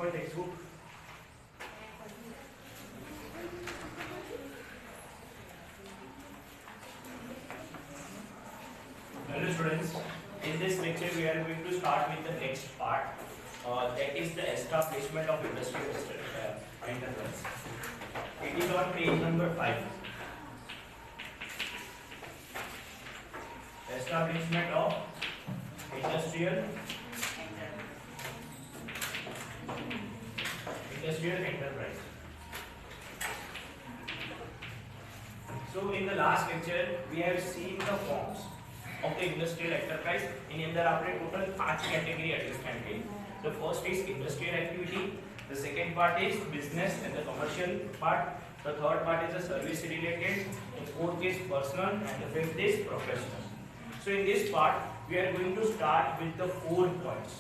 over textbook. Hello students, in this lecture we are going to start with the next part, that is the establishment of industrial enterprise. It is on page number 5. Establishment of industrial enterprise. So in the last lecture we have seen the forms of the industrial enterprise. In અંદર આપણે total 5 category understand કરી. The first is industrial activity, the second part is business and the commercial part, the third part is the service related, the fourth is personal and the fifth is professional. So in this part we are going to start with the 4 points.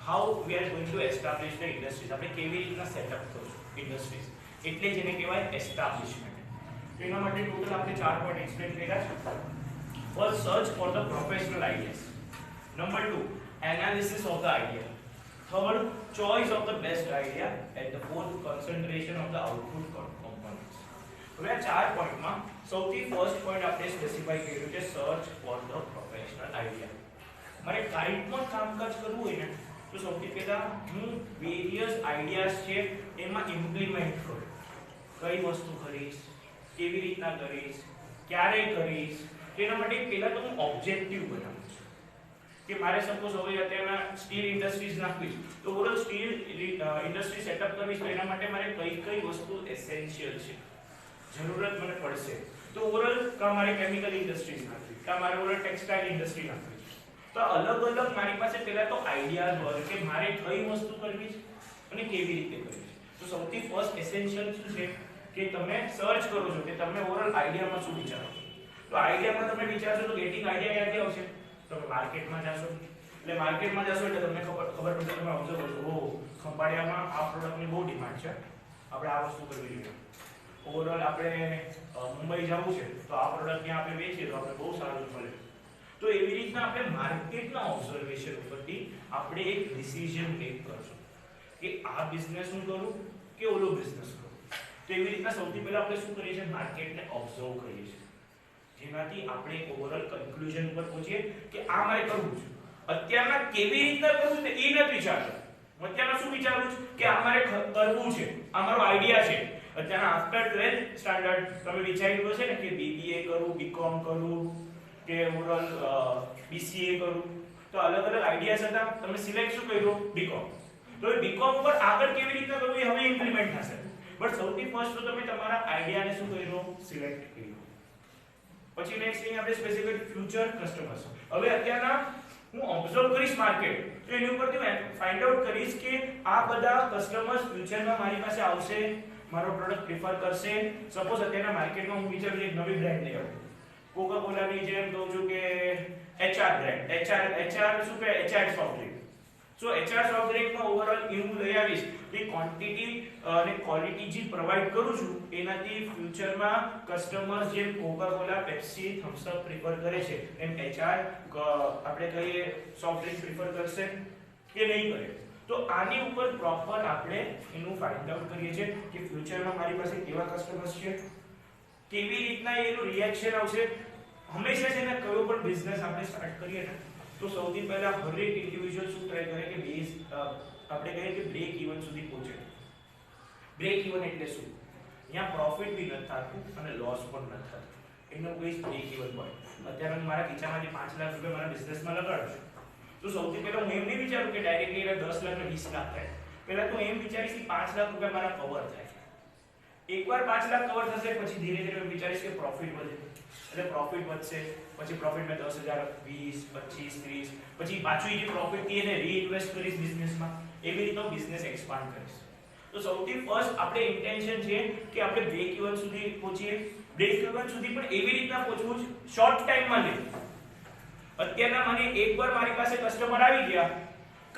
How we are going to establish the industries. આપણે કેવી રીતના setup કરશું industries, એટલે જેને કહેવાય establishment. તો એના માટે ટોટલ આપણે 4 પોઈન્ટ એક્સપ્લેન કર્યા છે. First, search for the professional ideas. Number 2, analysis of the idea. Third, choice of the best idea. And the fourth, concentration of the output components. હવે આ 4 પોઈન્ટમાં સૌથી ફર્સ્ટ પોઈન્ટ આપણે સ્પેસિફાઈ કર્યું છે search for the professional idea. મારે કાંઈ પણ કામકાજ કરવું હોય ને તો સૌથી પહેલા હું વેરિયસ આઈડિયાઝ છે એમાં ઇમ્પ્લિમેન્ટ કરું. કઈ વસ્તુ કરીશ, કેવી રીતના કરીશ, ક્યારે કરીશ, તેના માટે પહેલા તો હું ઓબ્જેક્ટિવ બનાવું છું કે મારે સપોઝ હવે અત્યારના સ્ટીલ ઇન્ડસ્ટ્રીઝ નાખવી તો ઓવરઓલ સ્ટીલ ઇન્ડસ્ટ્રી સેટઅપ કરવી તો એના માટે મારે કઈ કઈ વસ્તુ એસેન્શિયલ છે, જરૂરત મને પડશે. તો ઓવરઓલ કા મારે કેમિકલ ઇન્ડસ્ટ્રીઝ નાખવી, કા મારે ઓવરઓલ ટેક્સટાઇલ ઇન્ડસ્ટ્રી નાખવી. તો અલગ અલગ મારી પાસે પહેલા તો આઈડિયાઝ હોય કે મારે કઈ વસ્તુ કરવી છે અને કેવી રીતે કરવી છે. તો સૌથી ફર્સ્ટ એસેન્શિયલ શું છે કે તમે સર્ચ કરો છો કે તમે ઓવરઓલ આઈડિયામાં શું વિચારો છો. તો આઈડિયામાં તમે વિચારશો તો ગેટિંગ આઈડિયા ક્યાંથી આવશે? તમે માર્કેટમાં જાશો, એટલે માર્કેટમાં જાશો એટલે તમને ખબર પડશે, તમે ઓબ્ઝર્વ કરશો ઓ ખંભાળિયામાં આ પ્રોડક્ટની બહુ ડિમાન્ડ છે, આપણે આ વસ્તુ કરવી જોઈએ. ઓવરઓલ આપણે મુંબઈ જવું છે તો આ પ્રોડક્ટ ત્યાં આપણે વેચીએ તો આપણે બહુ સારું મળે. તો એવી રીતના આપણે માર્કેટના ઓબ્ઝર્વેશન ઉપરથી આપણે એક ડિસિઝન મેક કરશું કે આ બિઝનેસ હું કરું કે ઓલો બિઝનેસ કરું. તો એવી રીતના સૌથી પહેલા આપણે શું કરીએ છીએ, માર્કેટને ઓબ્ઝર્વ કરીએ છીએ, જેનાથી આપણે ઓવરઓલ કન્ક્લુઝન પર પહોંચીએ કે આ મારે કરવું છે. અત્યારના કેવી રીતના કરવું છે એ નથી વિચારતો, અત્યારના શું વિચારવું છે કે આ મારે કરવું છે, આ મારો આઈડિયા છે. અત્યારના આફ્ટર 12th સ્ટાન્ડર્ડ તમે વિચાર્યું હશે ને કે બીબીએ કરું, બીકોમ કરું કે ઓવરઓલ બીસીએ કરું. તો અલગ અલગ આઈડિયાસ હતા, તમે સિલેક્ટ શું કર્યું? બીકોમ. તો એ બીકોમ પર આગળ કેવી રીતના કરવું એ હવે ઇમ્પ્લિમેન્ટ થશે. બટ સૌથી ફર્સ્ટ તો તમે તમારા આઈડિયાને શું કર્યું? સિલેક્ટ કર્યું. પછી નેક્સ્ટ થિંગ આપણે સ્પેસિફિક ફ્યુચર કસ્ટમર્સ. હવે અત્યારના હું ઓબ્ઝર્વ કરીશ માર્કેટ તો એની ઉપરથી હું ફાઇન્ડ આઉટ કરીશ કે આ બધા કસ્ટમર્સ ફ્યુચરમાં મારી પાસે આવશે, મારો પ્રોડક્ટ પ્રિફર કરશે. સપોઝ અત્યારના માર્કેટમાં હું વિચારું એક નવી બ્રાન્ડ લઈ આવું, કોકા કોલાની જેમ કહું છું કે એચઆર બ્રાન્ડ, એચઆર શું કહે, એચઆર સોફ્ટ ડ્રિંક. સો એચઆર સોફ્ટ ડ્રિંકમાં ઓવરઓલ હું લઈ આવીશ કે ક્વોન્ટિટી અને ક્વોલિટી જે પ્રોવાઈડ કરું છું એનાથી ફ્યુચરમાં કસ્ટમર્સ જેમ Coca Cola, Pepsi, Thums up prefer કરે છે એમ એચઆર આપણે કહીએ સોફ્ટ ડ્રિંક પ્રિફર કરશે કે નહીં કરે. તો આની ઉપર પ્રોપર આપણે એનું ફાઇન્ડ આઉટ કરીએ છીએ કે ફ્યુચરમાં મારી પાસે કેવા કસ્ટમર્સ છે, કેવી રીતના એનું રિએક્શન આવશે. હંમેશા છે ને કયો પણ બિઝનેસ આપણે સ્ટાર્ટ કરીએ ને તો સૌથી પહેલા હરેક ઇન્ડિવિડ્યુઅલ શું ટ્રાય કરે કે બેઝ આપણે કહીએ કે બ્રેક ઇવન સુધી પહોંચે. બ્રેક ઇવન એટલે શું? અહીંયા પ્રોફિટ બી નથી થતું અને લોસ પણ નથી થતું, એનો કોઈ બ્રેક ઇવન પોઈન્ટ. અત્યારે હું મારા ખીચામાંથી 5 લાખ રૂપિયા મારા બિઝનેસમાં લગાડું છું તો સૌથી પહેલા હું એમ નહીં વિચારું કે ડાયરેક્ટલી એને 10 લાખ ને 20 લાખ થાય. પહેલા તો એમ વિચારીશ કે 5 લાખ રૂપિયા મારા કવર થાય. એકવાર 5 લાખ કવર થશે પછી ધીરે ધીરે હું વિચારીશ કે પ્રોફિટ વધે, એટલે પ્રોફિટ વધશે, પછી પ્રોફિટમાં 10,000, 20, 25, 30, પછી પાછું જે પ્રોફિટ થી એને રીઇન્વેસ્ટ કરીશ બિઝનેસમાં. એવી રીતે બિઝનેસ એક્સપાન્ડ કરીશ. તો સૌથી ફર્સ્ટ આપણે ઇન્ટેન્શન છે કે આપણે બ્રેક ઇવન સુધી પહોંચીએ. બ્રેક ઇવન સુધી પણ એવી રીતના પહોંચવું છે શોર્ટ ટાઈમમાં નહીં. અત્યારના મને એકવાર મારી પાસે કસ્ટમર આવી ગયા,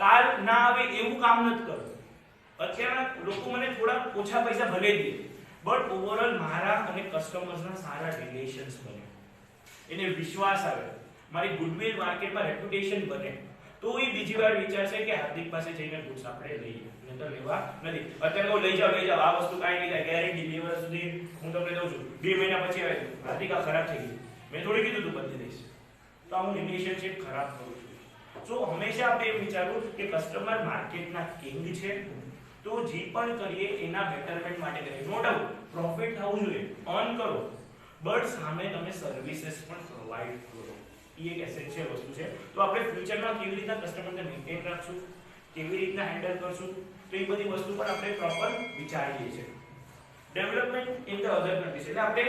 કાલ ના આવે એવું કામ નથી કરવું. અત્યારના લોકો મને થોડા ઓછા પૈસા ભલે દે બટ ઓવરઓલ મારા અને કસ્ટમર્સના સારા રિલેશન્સ બને, એને વિશ્વાસ આવે, મારી ગુડવિલ માર્કેટમાં રેપ્યુટેશન બને. તો એ બીજી વાર વિચારશે કે હાર્દિક પાસે જઈને ગુડ્સ આપણે લઈએ, નહીં તો લેવા નથી. અત્યારે કહું લઈ જાઓ આ વસ્તુ કાંઈ નહીં થાય, ગેરંટી 2 વર્ષ સુધી હું તમને દઉં છું, 2 મહિના પછી આવે હાર્દિક આ ખરાબ થઈ ગઈ, મેં થોડી કીધું તું બદલી દઈશ, તો હું રિલેશનશિપ ખરાબ કરું છું. સો હંમેશા આપણે એમ વિચારવું કે કસ્ટમર માર્કેટના કિંગ છે, તો જે પણ કરીએ એના બેટરમેન્ટ માટે કરીએ. નો ડાઉટ પ્રોફિટ થવું જોઈએ, અર્ન કરો, બટ સામે તમે સર્વિસીસ પણ પ્રોવાઈડ કરો. એ એક એસેન્શિયલ વસ્તુ છે. તો આપણે ફ્યુચરમાં કેવી રીતના કસ્ટમરને મેન્ટેન રાખશું, કેવી રીતના હેન્ડલ કરશું, તો એ બધી વસ્તુ પર આપણે પ્રોપર વિચારીએ છીએ. Development in the other countries, એટલે આપણે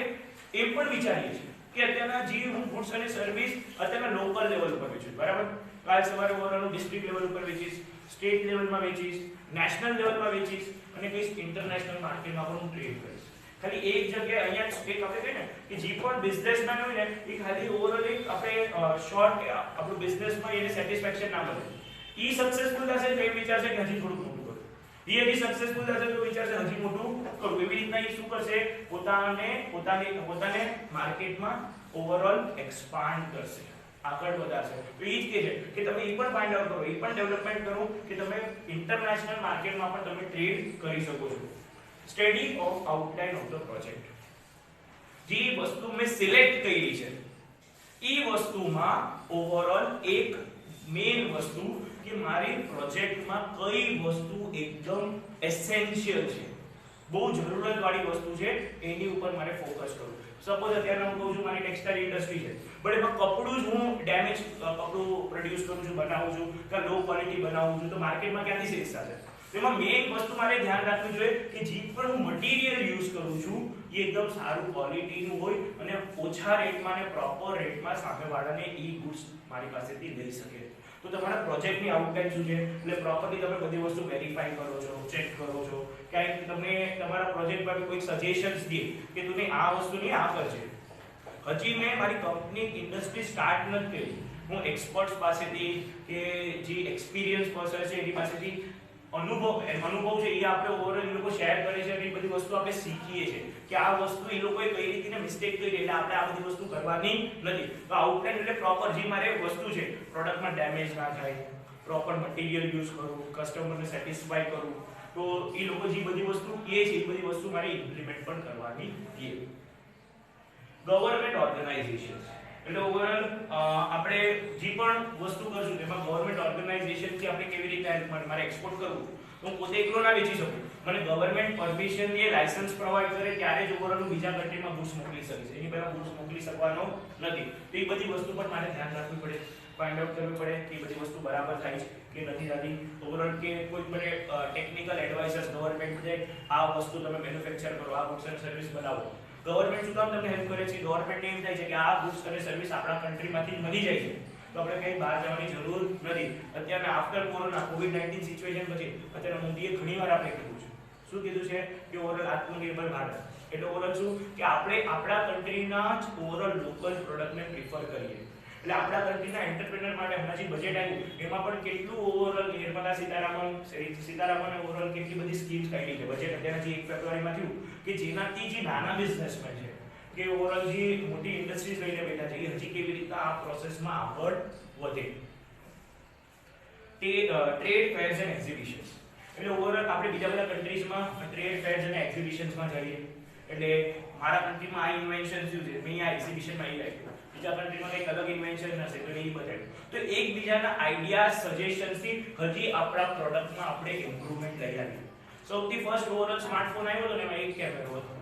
એમ પણ વિચારીએ છીએ કે અત્યારના જે હું ગુડ્સ અને સર્વિસ અત્યારના લોકલ લેવલ ઉપર વેચું, બરાબર, કાલ સવારે ઓવરઓલ ડિસ્ટ્રિક્ટ લેવલ ઉપર વેચીશ, સ્ટેટ લેવલમાં વેચીશ, નેશનલ લેવલમાં વેચીશ અને કઈ ઇન્ટરનેશનલ માર્કેટમાં પણ હું ટ્રેડ કરીશ. ખાલી એક જગ્યાએ અહીંયા એક આપણે કહીએ ને કે જે પણ બિઝનેસમેન હોય ને એ ખાલી ઓવરઓલ એક આપણે શોર્ટ આપણું બિઝનેસમાં એને સેટિસ્ફેક્શન ના મળે. ઈ સક્સેસફુલ થશે તો એ વિચારશે કે હજી થોડું મોટું કરું, એ સક્સેસફુલ થશે તો વિચારશે હજી મોટું કરું. એવી રીતના એ શું કરશે, પોતાને માર્કેટમાં ઓવરઓલ એક્સપાન્ડ કરશે, આગળ વધારશે. તો એ જ કહે છે કે તમે એ પણ ફાઇન્ડ આઉટ કરો, એ પણ ડેવલપમેન્ટ કરો કે તમે ઇન્ટરનેશનલ માર્કેટમાં પણ તમે ટ્રેડ કરી શકો છો. Study of outline of the project, જે વસ્તુ મેં સિલેક્ટ કરી છે એ વસ્તુમાં ઓવરઓલ એક મેઇન વસ્તુ કે મારી પ્રોજેક્ટમાં કઈ વસ્તુ એકદમ એસેન્શિયલ છે, બહુ જરૂરત વાળી વસ્તુ છે, એની ઉપર મારે ફોકસ કરવું. સપોઝ અત્યારે હું કહું છું મારી ટેક્સટાઇલ ઇન્ડસ્ટ્રી છે, બટ એમાં કપડું જ હું ડેમેજ કપડું પ્રોડ્યુસ કરું છું, બનાવું છું કે લો ક્વોલિટી બનાવું છું, તો માર્કેટમાં ક્યાંથી સેલ્સ થશે? એમાં મેઇન વસ્તુ મારે ધ્યાન રાખવું જોઈએ કે જે પણ હું મટીરીયલ યુઝ કરું છું એ એકદમ સારું ક્વોલિટીનું હોય અને ઓછા રેટમાં અને પ્રોપર રેટમાં સામેવાળાને એ ગુડ્સ મારી પાસેથી લઈ શકે. તો તમારા પ્રોજેક્ટની આઉટલાઇન શું છે, એટલે પ્રોપરલી તમે બધી વસ્તુ વેરીફાઈ કરો છો, ચેક કરો છો, ક્યાંક તમને તમારા પ્રોજેક્ટ પર કોઈ સજેશન્સ દે કે તું આ વસ્તુ નહીં આ કરજે. હજી મેં મારી કંપની ઇન્ડસ્ટ્રી સ્ટાર્ટ નથી કરી, હું એક્સપર્ટ્સ પાસેથી કે જે એક્સપિરિયન્સ પર્સન છે એની પાસેથી અનુભવ છે એ આપણે ઓવરઓલ એ લોકો શેર કરે છે અને એ બધી વસ્તુ આપણે શીખીએ છીએ કે આ વસ્તુ એ લોકોએ કઈ રીતને મિસ્ટેક કરી એટલે આપણે આ બધી વસ્તુ કરવાની નથી. તો આઉટલાઇન એટલે પ્રોપર જે મારે વસ્તુ છે પ્રોડક્ટમાં ડેમેજ ના થાય, પ્રોપર મટીરીયલ યુઝ કરું, કસ્ટમરને સેટિસ્ફાય કરું, તો એ લોકો જે બધી વસ્તુ કહે છે એ બધી વસ્તુ મારે ઇમ્પ્લિમેન્ટ પણ કરવાની છે. ગવર્નમેન્ટ ઓર્ગેનાઇઝેશન એટલે ઓવરઓલ આપણે જે પણ વસ્તુ કરશું તેમાં ગવર્નમેન્ટ ઓર્ગેનાઇઝેશનથી આપણે કેવી રીતે હેલ્પ મળે. મારે એક્સપોર્ટ કરવું તો હું પોતે એકલો ના વેચી શકું, મને ગવર્નમેન્ટ પરમિશન દે, લાયસન્સ પ્રોવાઈડ કરે ત્યારે જ ઓવરઓલ બીજા કન્ટ્રીમાં ગુડ્સ મોકલી શકીશ, એની પહેલા ગુડ્સ મોકલી શકવાનો નથી. તો એ બધી વસ્તુ પર મારે ધ્યાન રાખવું પડે, ફાઇન્ડ આઉટ કરવું પડે કે બધી વસ્તુ બરાબર થાય છે કે નથી થતી. ઓવરઓલ કે કોઈ મને ટેકનિકલ એડવાઇસર્સ ગવર્નમેન્ટ દે આ વસ્તુ તમે મેન્યુફેક્ચર કરો, આ ગુડ્સ એન્ડ સર્વિસ બનાવો. ગવર્નમેન્ટ શું કામ તમને હેલ્પ કરે છે? ગવર્નમેન્ટને એમ થાય છે કે આ ગુડ્સ અને સર્વિસ આપણા કન્ટ્રીમાંથી મળી જાય છે તો આપણે કંઈ બહાર જવાની જરૂર નથી. અત્યારે આફ્ટર કોરોના કોવિડ-19 સિચ્યુએશન પછી અત્યારે મોદીએ ઘણીવાર આપણે કીધું છે, શું કીધું છે કે ઓવરઓલ આત્મનિર્ભર ભારત એટલે ઓવરઓલ શું કે આપણે આપણા કન્ટ્રીના જ ઓવરઓલ લોકલ પ્રોડક્ટને પ્રિફર કરીએ. એટલે આપણા કન્ટ્રીના એન્ટરપ્રેનર માટે હમણાં જે બજેટ આવ્યું એમાં પણ કેટલું ઓવરઓલ નિર્મલા સીતારામન ઓવરઓલ કેટલી બધી સ્કીમ્સ કાઢી છે. બજેટ અત્યારે જે 1 ફેબ્રુઆરીમાં થયું કે જેનાથી જે નાના બિઝનેસમેન છે કે ઓવરઓલ જે મોટી ઇન્ડસ્ટ્રીઝ લઈને બેઠા છે એ હજી કેવી રીતના આ પ્રોસેસમાં આગળ વધે. તે ટ્રેડ ફેર્સ એન્ડ એક્ઝિબિશન્સ એટલે ઓવરઓલ આપણે બીજા બધા કન્ટ્રીઝમાં ટ્રેડ ફેર્સ અને એક્ઝિબિશન્સમાં જઈએ એટલે મારા કન્ટ્રીમાં આ ઇન્વેન્શન શું છે મેં આ એક્ઝિબિશનમાં એ રાખ્યું, બીજા કન્ટ્રીમાં કંઈક અલગ ઇન્વેન્શન હશે તો એ બતાવ્યું. તો એકબીજાના આઈડિયા સજેશન્સથી હજી આપણા પ્રોડક્ટમાં આપણે ઇમ્પ્રુવમેન્ટ લઈ આવીએ. સૌથી ફર્સ્ટ ઓવરઓલ સ્માર્ટફોન આવ્યો હતો ને એમાં એક કેમેરો હતો,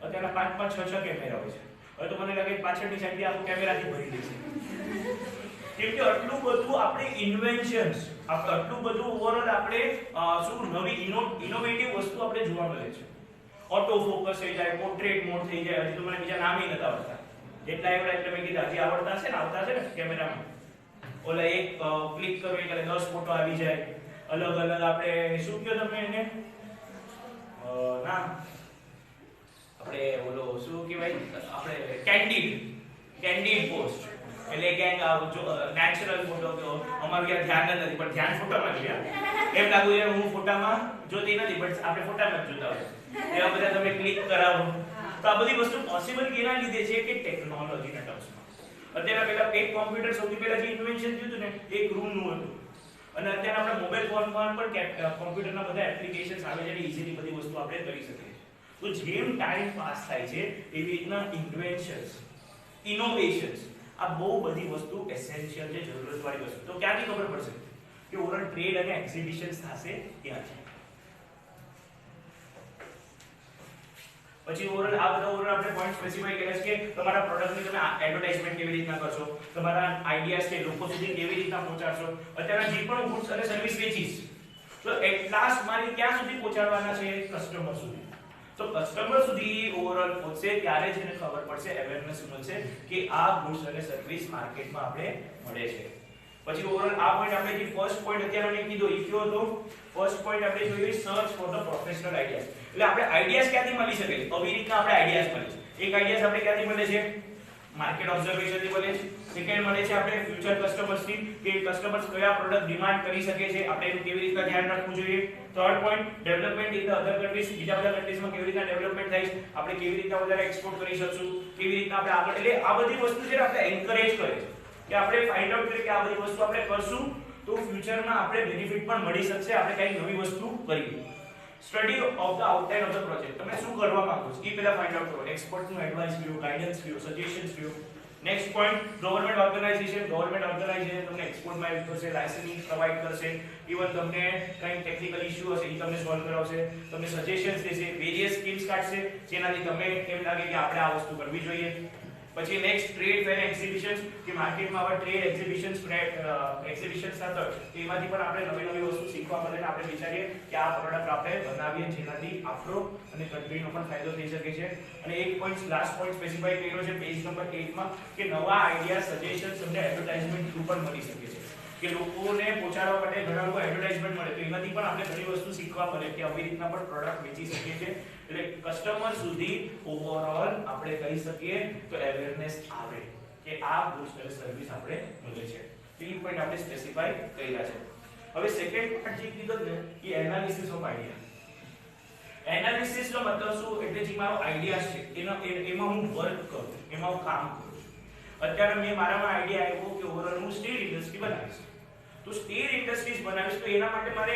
અત્યારે 5-5, 6-6 કેમેરા હોય છે. હવે તો મને લાગે પાછળની સાઈડથી આખું કેમેરાથી ભરી દેશે કેમ કે આટલું બધું આપણે ઇન્વેન્શન્સ આટલું બધું ઓવરઓલ આપણે શું નવી ઇનોવેટિવ વસ્તુ આપણે જોવા મળે છે. ઓટો ફોકસ થઈ જાય, પોર્ટ્રેટ મોડ થઈ જાય, હજી તો મને બીજા નામ નથી આવડતા, જેટલા એવડા એટલે મેં કીધા હજી આવડતા છે ને આવતા છે ને કેમેરામાં. ઓલા એક ક્લિક કરો એટલે 10 ફોટો આવી જાય, અલગ અલગ આપણે શું કહ્યો તમે એને ના આપણે ઓલો શું કહેવાય આપણે કેન્ડિડ પોસ્ટ એટલે કે જો નેચરલ ફોટો કે અમારું ક્યાં ધ્યાન નથી પણ ધ્યાન ફોટામાં છે એમ લાગુ છે હું ફોટામાં જોતી નથી પણ આપણે ફોટામાં જ જોતા હોય એવા બધા તમે ક્લિક કરાવો. તો આ બધી વસ્તુ પોસિબલ કેના લીધે છે કે ટેકનોલોજીના ટર્મ્સમાં. અત્યારે પહેલા એક કોમ્પ્યુટર સૌથી પહેલા જે ઇન્વેન્શન થયું હતું ને એક રૂમનું હતું, અને અત્યારે આપણે મોબાઈલ ફોનમાં પણ કોમ્પ્યુટરના બધા એપ્લિકેશન્સ આવે છે અને ઈઝીલી બધી વસ્તુ આપણે કરી શકીએ છીએ. તો જેમ ટાઈમ પાસ થાય છે એવી રીતના ઇન્વેન્શન્સ, ઇનોવેશન્સ, આ બહુ બધી વસ્તુ એસેન્શિયલ છે, જરૂરતવાળી વસ્તુ. તો ક્યાંથી ખબર પડશે કે ઓવરઓલ ટ્રેડ અને એક્ઝિબિશન્સ થશે ત્યાંથી. પછી ઓવરઓલ આ બધા ઓવરઓલ આપણે પોઈન્ટ સ્પેસિફાઈ કર્યા છે કે તમારા પ્રોડક્ટની તમે એડવર્ટાઇઝમેન્ટ કેવી રીતના કરશો, તમારા આઈડિયાઝ છે લોકો સુધી કેવી રીતના પહોંચાડશો. અત્યારે જે પણ ગુડ્સ અને સર્વિસ વેચીશ તો એટ લાસ્ટ મારી ક્યાં સુધી પહોંચાડવાના છે? કસ્ટમર સુધી. તો કસ્ટમર સુધી ઓવરઓલ પહોંચશે ત્યારે જ એને ખબર પડશે, અવેરનેસ મળશે કે આ ગુડ્સ અને સર્વિસ માર્કેટમાં આપણે મળે છે. પછી ઓવરઓલ આ પોઈન્ટ આપણે જે ફર્સ્ટ પોઈન્ટ અત્યારે મેં કીધો એ કયો હતો? ફર્સ્ટ પોઈન્ટ આપણે જોયું search for the professional ideas. એટલે આપણે આઈડિયાઝ ક્યાંથી મળી શકે છે? આવી રીતના આપણે આઈડિયાઝ મળે છે. એક આઈડિયાઝ આપણે ક્યાંથી મળે છે? માર્કેટ ઓબ્ઝર્વેશનથી મળે છે. સેકન્ડ મળે છે આપણે ફ્યુચર કસ્ટમર્સથી, કે કસ્ટમર્સ કયા પ્રોડક્ટ ડિમાન્ડ કરી શકે છે, આપણે એનું કેવી રીતના ધ્યાન રાખવું જોઈએ. Third point development in the other countries, બીજા બધા કન્ટ્રીઝમાં કેવી રીતના ડેવલપમેન્ટ થાય છે, આપણે કેવી રીતના વધારે એક્સપોર્ટ કરી શકશું, કેવી રીતના આપણે આગળ. એટલે આ બધી વસ્તુ છે આપણે એન્કરેજ કરે છે કે આપણે ફાઇન્ડ આઉટ કરીએ કે આ બધી વસ્તુ આપણે કરશું તો ફ્યુચરમાં આપણે બેનિફિટ પણ મળી શકશે, આપણે કંઈક નવી વસ્તુ કરીએ. Study of the outline of the project, તમે શું કરવા માંગો છો એ પહેલા ફાઇન્ડ આઉટ કરો. એક્સપર્ટનું એડવાઇસ લ્યો, ગાઈડન્સ લ્યો, સજેશન્સ લ્યો. Next point government organisation. Government organisation તમને એક્સપોર્ટમાં હેલ્પ કરશે, લાયસન્સિંગ પ્રોવાઇડ કરશે, ઇવન તમને કંઈ ટેકનિકલ ઇશ્યુ હશે એ તમને સોલ્વ કરાવશે, તમને સજેશન્સ દેશે, વેરિયસ સ્કીમ્સ કાઢશે જેનાથી તમને એમ લાગે કે આપણે આ વસ્તુ કરવી જોઈએ. પછી નેક્સ્ટ ટ્રેડ ફેર એક્ઝિબિશન્સ, કે માર્કેટમાં આવા ટ્રેડ એક્ઝિબિશન્સ થતા એમાંથી પણ આપણે નવી નવી વસ્તુ શીખવા મળે ને આપણે વિચારીએ કે આ પ્રોડક્ટ આપણે બનાવીએ જેનાથી આપણો અને કન્ટ્રીનો પણ ફાયદો થઈ શકે છે. અને એક પોઈન્ટ લાસ્ટ પોઈન્ટ સ્પેસિફાઈ કર્યો છે પેજ નંબર 8 માં કે નવા આઈડિયા સજેશન્સ તમને એડવર્ટાઇઝમેન્ટ થ્રુ પણ મળી શકે છે, કે લોકોને પહોંચાડવા માટે ઘણા લોકો એડવર્ટાઇઝમેન્ટ મળે તો એમાંથી પણ આપણે ઘણી વસ્તુ શીખવા મળે કે આવી રીતના પણ પ્રોડક્ટ વેચી શકીએ છીએ. એટલે કસ્ટમર સુધી ઓવરઓલ આપણે કહી શકીએ તો અવેરનેસ આવે કે આ ગુડ્સ અને સર્વિસ આપણે મળે છે. ત્રણ પોઈન્ટ આપણે સ્પેસિફાઈ કર્યા છે. હવે સેકન્ડ પાર્ટ જે કીધો ને કે એનાલિસિસ ઓફ આઈડિયા. એનાલિસિસ નો મતલબ શું? એટલે જે મારો આઈડિયા છે એમાં હું વર્ક કરું, એમાં હું કામ કરું. અત્યારે મેં મારામાં આઈડિયા આવ્યો કે ઓવરઓલ હું સ્ટીલ ઇન્ડસ્ટ્રી બનાવીશ. તો સ્ટીલ ઇન્ડસ્ટ્રીઝ બનાવીશ તો એના માટે મારે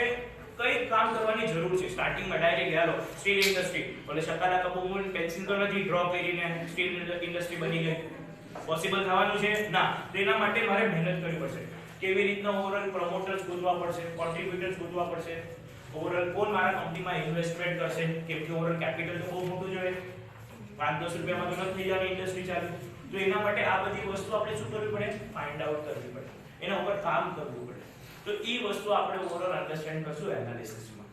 કઈ કામ કરવાની જરૂર છે? સ્ટાર્ટિંગમાં ડાયરેક્ટ યાલો સ્ટીલ ઇન્ડસ્ટ્રી એટલે શકાલા કપૂર પેન્સિલ તો નથી ડ્રો કરીને સ્ટીલ ઇન્ડસ્ટ્રી બની ગઈ. પોસિબલ થવાનું છે ના. તેના માટે મારે મહેનત કરવી પડશે. કેવી રીતના ઓવરઓલ પ્રમોટર્સ ગોતવા પડશે, કોન્ટ્રીબ્યુટર્સ ગોતવા પડશે, ઓવરઓલ કોણ મારા કંપનીમાં ઇન્વેસ્ટમેન્ટ કરશે, કેમ કે ઓવરઓલ કેપિટલ તો બહુ મોટું જોઈએ, 5-10 રૂપિયામાં તો નથી જવાની ઇન્ડસ્ટ્રી ચાલુ. તો એના માટે આ બધી વસ્તુ આપણે શું કરવી પડે? ફાઇન્ડ આઉટ કરવી પડે, એના ઉપર કામ કરવું પડે. તો એ વસ્તુ આપણે ઓવરઓલ અન્ડરસ્ટેન્ડ કરશું એનાલિસિસમાં.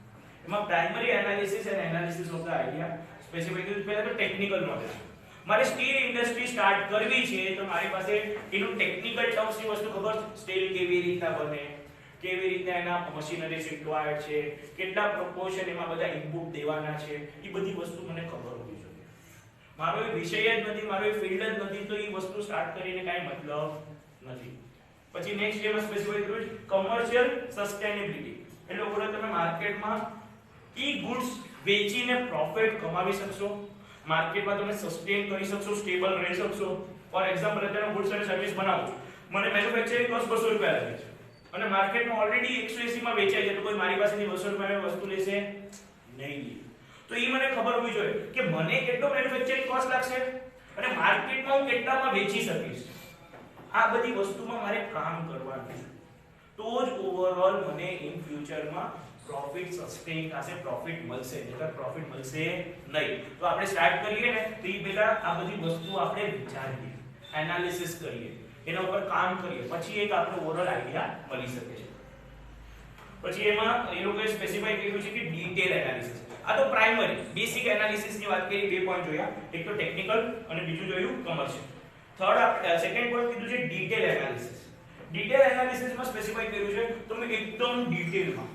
એમાં primary analysis and analysis of the idea specifically પહેલા તો ટેકનિકલ નોલેજ. મારે સ્ટીલ ઇન્ડસ્ટ્રી સ્ટાર્ટ કરવી છે તો મારી પાસે એનું ટેકનિકલ ટર્મ્સની વસ્તુ ખબર છે. સ્ટીલ કેવી રીતના બને, કેવી રીતના એના મશીનરીઝ રિક્વાયર્ડ છે, કેટલા પ્રોપોર્શન એમાં બધા ઇનપુટ દેવાના છે, એ બધી વસ્તુ મને ખબર હોવી જોઈએ. મારો એ વિષય જ નથી, મારો એ ફિલ્ડ જ નથી, તો એ વસ્તુ સ્ટાર્ટ કરીને કાંઈ મતલબ નથી. પછી નેક્સ્ટ જેમાં સ્પેસિફાઈ કર્યું છે કમર્શિયલ સસ્ટેનેબિલિટી. એટલે ઓવરઓલ તમે માર્કેટમાં ઈ ગુડ્સ વેચીને પ્રોફિટ કમાવી શકશો, માર્કેટમાં તમે સસ્ટેન કરી શકશો, સ્ટેબલ રહી શકશો. ફોર એક્ઝામ્પલ અત્યારે ગુડ્સ અને સર્વિસ બનાવું છું, મને મેન્યુફેક્ચરિંગ કોસ્ટ 200 રૂપિયા લાગે છે અને માર્કેટમાં ઓલરેડી 180 માં વેચાય છે, તો કોઈ મારી પાસેથી 200 રૂપિયાની વસ્તુ લેશે નહીં. તો એ મને ખબર હોવી જોઈએ કે મને કેટલો મેન્યુફેક્ચરિંગ કોસ્ટ લાગશે અને માર્કેટમાં હું કેટલામાં વેચી શકીશ. આ બધી વસ્તુમાં મારે કામ કરવાનું છે, તો જ ઓવરઓલ મને ઇન ફ્યુચરમાં પ્રોફિટ સસ્ટેન થશે, પ્રોફિટ મળશે, નહીતર પ્રોફિટ મળશે નહીં. તો આપણે સ્ટાર્ટ કરીએ ને તો એ પહેલા આ બધી વસ્તુ આપણે વિચારીએ, એનાલિસિસ કરીએ, એના ઉપર કામ કરીએ, પછી એક આપણો ઓવરઓલ આઈડિયા મળી શકે છે. પછી એમાં એ લોકોએ સ્પેસિફાઈ કર્યું છે કે ડિટેલ એનાલિસિસ. આ તો પ્રાઇમરી બેસિક એનાલિસિસ ની વાત કરી, 2 પોઈન્ટ જોયા, એક તો ટેકનિકલ અને બીજું જોયું કમર્શિયલ. સેકન્ડ પોઈન્ટ કીધું છે ડિટેલ એનાલિસિસ. ડિટેલ એનાલિસિસમાં સ્પેસિફાઈ કર્યું છે તમે એકદમ ડિટેલમાં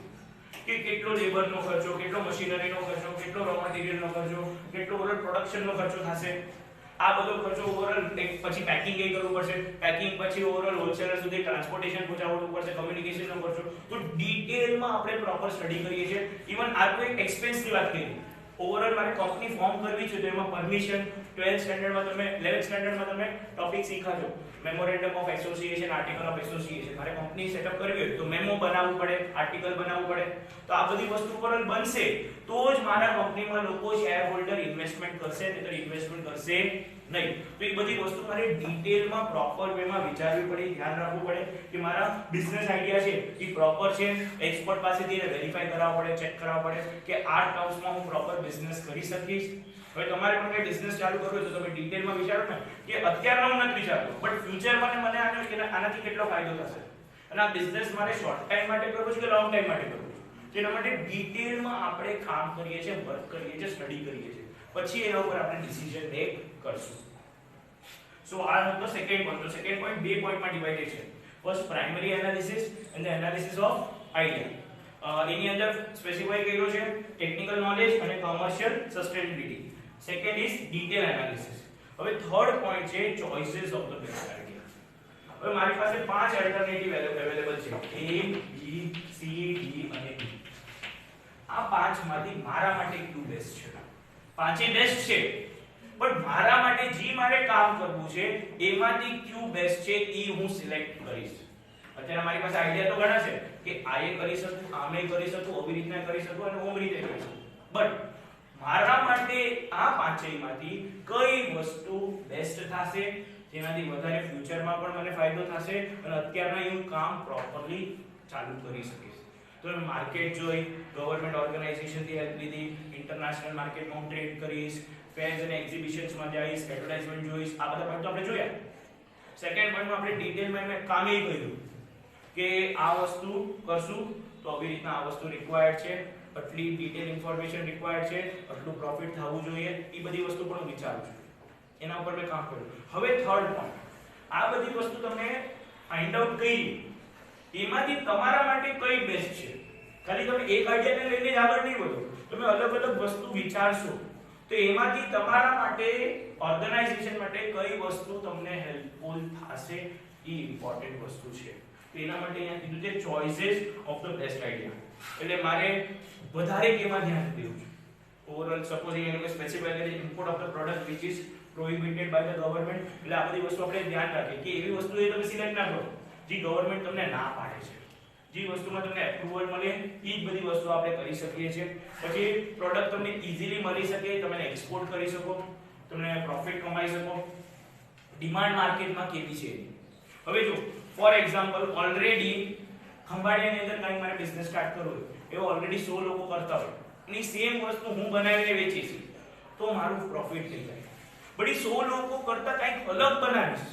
કે કેટલો લેબરનો ખર્ચો, કેટલો મશીનરીનો ખર્ચો, કેટલો રો મટીરીયલનો ખર્ચો, કેટલો ઓવરઓલ પ્રોડક્શનનો ખર્ચો થશે, આ બધો ખર્ચો ઓવરઓલ. પછી પેકિંગ એ કરવું પડશે, પેકિંગ પછી ઓવરઓલ હોલસેલર સુધી ટ્રાન્સપોર્ટેશન પહોંચાડવું પડશે, કમ્યુનિકેશનનો ખર્ચો. તો ડિટેલમાં આપણે પ્રોપર સ્ટડી કરીએ છીએ. ઇવન આ કોઈ એક્સપેન્સની વાત કરીએ ઓવરઓલ મારે કંપની ફોર્મ કરવી છે તો એમાં પરમિશન 12th સ્ટાન્ડર્ડમાં તમે 11th સ્ટાન્ડર્ડમાં તમે ટોપિક શીખા છો memorandum of association article of association મારે કંપની સેટઅપ કરવી હોય તો મેમો બનાવવું પડે આર્ટિકલ બનાવવું પડે તો આ બધી વસ્તુ પર બનશે તો જ મારા કંપનીમાં લોકો શેર હોલ્ડર ઇન્વેસ્ટમેન્ટ કરશે નહીતર ઇન્વેસ્ટમેન્ટ કરશે નહીં તો એ બધી વસ્તુ મારે ડિટેલમાં પ્રોપર વેમાં વિચારવી પડે ધ્યાન રાખવું પડે કે મારા બિઝનેસ આઈડિયા છે એ પ્રોપર છે એક્સપર્ટ પાસેથી વેરીફાઈ કરાવવું પડે ચેક કરાવવું પડે કે આ ટર્મ્સમાં હું પ્રોપર બિઝનેસ કરી શકીશ હવે તમારે પણ કઈ બિઝનેસ ચાલુ કરવો હોય તો તમે ડિટેલમાં વિચારો ને કે અત્યારના હું નથી વિચારતો બટ ફ્યુચરમાં મને આનાથી કેટલો ફાયદો થશે અને આ બિઝનેસ મારે શોર્ટ ટાઈમ માટે કરવો છે કે લોંગ ટાઈમ માટે કરવો છે તેના માટે ડિટેલમાં આપણે કામ કરીએ છીએ વર્ક કરીએ છીએ સ્ટડી કરીએ છીએ પછી એના ઉપર આપણે ડિસિઝન મેક કરશું સો આ હતો સેકન્ડ પોઈન્ટ તો સેકન્ડ પોઈન્ટ બે પોઈન્ટમાં ડિવાઇડેડ છે first primary analysis and the analysis of idea એની અંદર સ્પેસિફાઈ કર્યો છે ટેકનિકલ નોલેજ અને commercial sustainability second is detail analysis હવે થર્ડ પોઈન્ટ છે choices of the best idea હવે મારી પાસે પાંચ અલ્ટરનેટિવ અવેલેબલ છે A B C D અને E આ પાંચમાંથી મારા માટે કયું બેસ્ટ છે પાંચે બેસ્ટ છે પણ મારા માટે જે મારે કામ કરવું છે એમાંથી કયું બેસ્ટ છે એ હું સિલેક્ટ કરીશ અત્યારે મારી પાસે આઈડિયા તો ઘણા છે કે આ એ કરી શકું આમે કરી શકું આવી રીતના કરી શકું અને ઓમ રીતે કરી શકું બટ મારા માટે આ પાંચેયમાંથી કઈ વસ્તુ બેસ્ટ થશે જેનાથી વધારે ફ્યુચરમાં પણ મને ફાયદો થશે અને અત્યારના હું કામ પ્રોપરલી ચાલુ કરી શકીશ તો હું માર્કેટ જોઈ ગવર્નમેન્ટ ઓર્ગેનાઇઝેશનથી હેલ્પ લીધી ઇન્ટરનેશનલ માર્કેટમાં હું ટ્રેડ કરીશ ફેર્સ અને એક્ઝિબિશન્સમાં જઈશ એડવર્ટાઇઝમેન્ટ જોઈશ આ બધા પોઈન્ટ તો આપણે જોયા સેકન્ડ પોઈન્ટમાં આપણે ડિટેલમાં મેં કામ એ કર્યું કે આ વસ્તુ કરશું તો આવી રીતના આ વસ્તુ રિક્વાયર્ડ છે આટલી ડિટેલ ઇન્ફોર્મેશન રિક્વાયર્ડ છે આટલું પ્રોફિટ થવું જોઈએ એ બધી વસ્તુ પણ હું વિચારું છું એના ઉપર મેં કામ કર્યું હવે થર્ડ પોઈન્ટ આ બધી વસ્તુ તમે ફાઇન્ડ આઉટ કરી એમાંથી તમારા માટે કઈ બેસ્ટ છે ખાલી તમે એક આઈડિયાને લઈને જ આગળ નહીં વધો તમે અલગ અલગ વસ્તુ વિચારશો તો એમાંથી તમારા માટે ઓર્ગેનાઇઝેશન માટે કઈ વસ્તુ તમને હેલ્પફુલ થશે એ ઇમ્પોર્ટન્ટ વસ્તુ છે તો એના માટે અહીંયા કીધું છે choices of the best idea એટલે મારે વધારે કેમાં ધ્યાન દેવું છે ઓવરઓલ સપોઝ અહીંયા સ્પેસિફાઈ કરી import of the product which is prohibited by the government એટલે આ બધી વસ્તુ આપણે ધ્યાન રાખીએ કે એવી વસ્તુ એ તમે સિલેક્ટ ના કરો જે ગવર્નમેન્ટ તમને ના પાડે છે જે વસ્તુમાં તમને એપ્રુવલ મળે એ જ બધી વસ્તુ આપણે કરી શકીએ છીએ પછી પ્રોડક્ટ તમને ઈઝીલી મળી શકે તમે એક્સપોર્ટ કરી શકો તમે પ્રોફિટ કમાઈ શકો ડિમાન્ડ માર્કેટમાં કેવી છે હવે જો ફોર એક્ઝામ્પલ ઓલરેડી ખંભાળિયાની અંદર કંઈ મારે બિઝનેસ સ્ટાર્ટ કરવો હોય એવો ઓલરેડી 100 લોકો કરતા હોય અને સેમ વસ્તુ હું બનાવીને વેચીશ તો મારું પ્રોફિટ થઈ જાય બટ એ 100 લોકો કરતા કંઈક અલગ બનાવીશ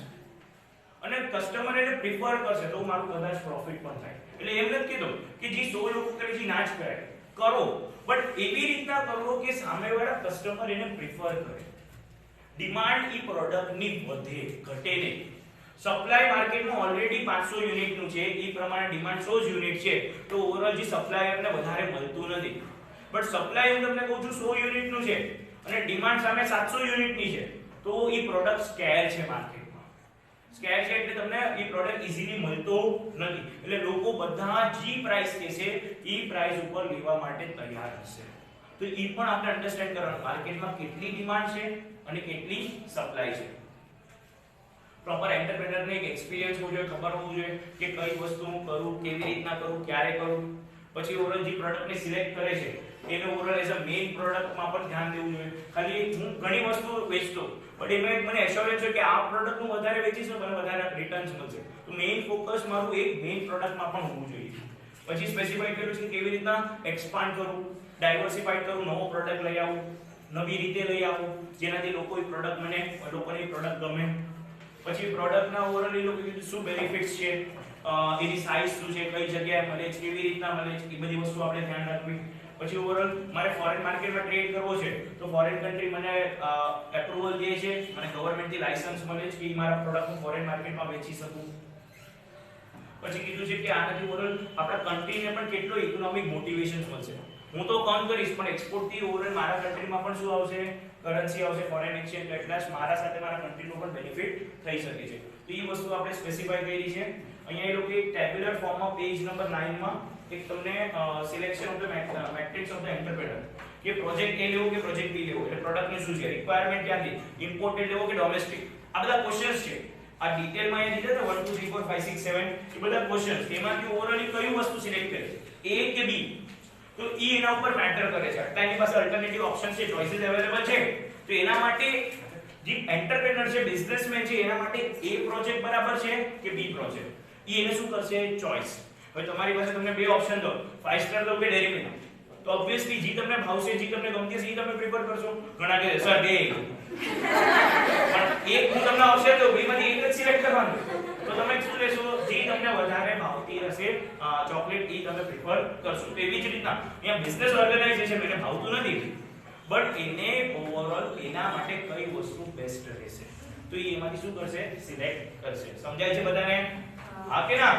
અને કસ્ટમર એને પ્રિફર કરશે તો મારું કદાચ પ્રોફિટ પણ થાય એટલે એમ નથી કીધું કે જે 100 લોકો કરે છે ના જ કરાય કરો બટ એવી રીતના કરો કે સામેવાળા કસ્ટમર એને પ્રિફર કરે ડિમાન્ડ ઈ પ્રોડક્ટની વધે ઘટે નહીં સપ્લાય માર્કેટમાં ઓલરેડી 500 યુનિટનું છે એ પ્રમાણે ડિમાન્ડ 100 યુનિટ છે તો ઓવરઓલ જે સપ્લાયરને વધારે મળતું નથી બટ સપ્લાય હું તમને કહું છું 100 યુનિટનું છે અને ડિમાન્ડ સામે 700 યુનિટની છે તો એ પ્રોડક્ટ સ્કેર છે માર્કેટમાં સ્કેર છે એટલે તમને એ પ્રોડક્ટ ઈઝીલી મળતો નથી એટલે લોકો બધા જે પ્રાઇસ કહે છે એ પ્રાઇસ ઉપર લેવા માટે તૈયાર હશે તો એ પણ આપણે અન્ડરસ્ટેન્ડ કરવાનું માર્કેટમાં કેટલી ડિમાન્ડ છે અને કેટલી સપ્લાય છે પ્રોપર એન્ટરપ્રેનરને એક એક્સપિરિયન્સ હોવો જોઈએ ખબર હોવું જોઈએ કે કઈ વસ્તુ હું કરું કેવી રીતના કરું ક્યારે કરું પછી ઓવરઓલ જે પ્રોડક્ટને સિલેક્ટ કરે છે એને ઓવરઓલ એઝ અ મેઇન પ્રોડક્ટમાં પણ ધ્યાન દેવું જોઈએ ખાલી હું ઘણી વસ્તુ વેચતો બટ એમાં મને એશ્યોરન્સ છે કે આ પ્રોડક્ટ હું વધારે વેચીશ તો મને વધારે રિટર્ન્સ મળશે તો મેઇન ફોકસ મારું એક મેઇન પ્રોડક્ટમાં પણ હોવું જોઈએ પછી સ્પેસિફાઈ કર્યું છે કેવી રીતના એક્સપાન્ડ કરું ડાયવર્સિફાઈડ કરું નવો પ્રોડક્ટ લઈ આવું નવી રીતે લઈ આવું જેનાથી લોકોની પ્રોડક્ટ મને લોકોની પ્રોડક્ટ ગમે પછી પ્રોડક્ટના ઓવરઓલ એ લોકો કીધું શું બેનિફિટ્સ છે એની સાઈઝ શું છે કઈ જગ્યાએ મળે છે કેવી રીતના મળે છે એ બધી વસ્તુ આપણે ધ્યાન રાખવી પછી ઓવરઓલ મારે ફોરેન માર્કેટમાં ટ્રેડ કરવો છે તો ફોરેન કન્ટ્રી મને એપ્રુવલ દે છે મને ગવર્નમેન્ટથી લાયસન્સ મળે છે કે મારા પ્રોડક્ટ હું ફોરેન માર્કેટમાં વેચી શકું પછી કીધું છે કે આનાથી ઓવરઓલ આપણા કન્ટ્રીને પણ કેટલો ઇકોનોમિક મોટિવેશન મળશે હું તો કામ કરીશ પણ એક્સપોર્ટ થી ઓવરઓલ મારા કન્ટ્રીમાં પણ શું આવશે કરન્સી આવશે ફોરેન એક્સચેન્જ એટલે મારા સાથે મારા કન્ટ્રીનો પણ બેનિફિટ થઈ શકે છે તો એ વસ્તુ આપણે સ્પેસિફાઈ કરી છે અહીંયા એ લોકો એક ટેબ્યુલર ફોર્મમાં પેજ નંબર 9 માં એક તમને selection of the matrix of the entrepreneur કે પ્રોજેક્ટ એ લેવો કે પ્રોજેક્ટ બી લેવો, એટલે પ્રોડક્ટ ની શું છે, રિક્વાયરમેન્ટ ક્યાંથી, ઇમ્પોર્ટેડ લેવો કે ડોમેસ્ટિક, આ બધા ક્વેશ્ચન્સ છે. આ ડિટેલમાં અહીંયા દીધા છે 1 2 3 4 5 6 7 એ બધા ક્વેશ્ચન્સ, એમાંથી ઓવરઓલી કયું વસ્તુ સિલેક્ટ કરે, A કે B, તો ઈ એના ઉપર મેટર કરે છે. આટલાની પાસે અલ્ટરનેટિવ ઓપ્શન છે, ચોઇસીસ અવેલેબલ છે, તો એના માટે જે એન્ટરપ્રેનર છે, બિઝનેસમેન છે, એના માટે A પ્રોજેક્ટ બરાબર છે કે B પ્રોજેક્ટ, ઈ એને શું કરશે, ચોઇસ. હવે તમારી પાસે તમને બે ઓપ્શન દો, 5 સ્ટાર દો કે ડેરી મિલ્ક, તો ઓબ્વિયસલી જે તમને ભાવશે, જે તમને ગમતી હશે એ તમે પ્રિફર કરશો. ઘણા કહે સર બે, પણ એક હું તમને ઓપ્શન દઉં, બેમાંથી એક જ સિલેક્ટ કરવાનું, તો તમે શું લેશો, જે તમને વધારે ભાવતી હશે ચોકલેટ એ તમે પ્રિફર કરશો. તો એવી જ રીતના અહીંયા બિઝનેસ ઓર્ગેનાઇઝેશન એને ભાવતું નથી, બટ એને ઓવરઓલ એના માટે કઈ વસ્તુ બેસ્ટ રહેશે, તો એ એમાંથી શું કરશે, સિલેક્ટ કરશે. સમજાય છે બધાને? હા કે ના?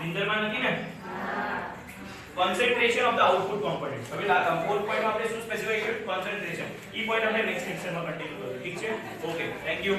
નિંદરમાં નથી ને? concentration of the output components. હવે આ ફોર્થ પોઈન્ટ આપણે શું સ્પેસિફાઈ કર્યું, concentration. ઈ પોઈન્ટ આપણે નેક્સ્ટ લેક્ચરમાં કન્ટિન્યુ કરીશું. ઠીક છે? Okay, thank you.